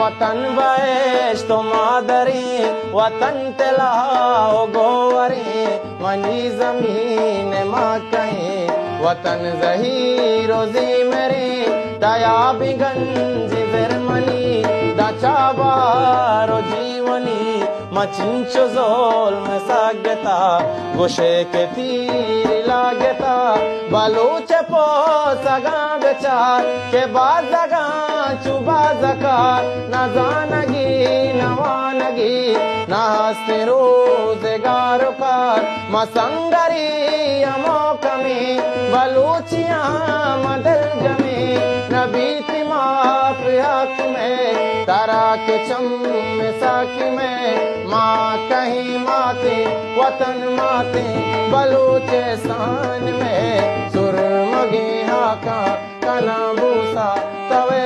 वतन बहेश तो मादरी वतन तेलाओ गोवरी मनी जमीन माँ कहीं वतन जही रोजी मेरी दया बिगंजी जर्मनी दाचाबारो जीवनी मचिंचो जोल में सागता गोशे के तीर लागता बलूच पो सगा बेचार के बाजगा चुबा जकार न जानगी नवानगी न हस्ते रोजगार कार मसंगरी अमोकमी बलूचियां मदल जमी नबीती माफ हक में तारा के चम साकी में माँ कहीं माते वतन माते बलूचिस्तान में सुरमगी हाका कना भूसा तवे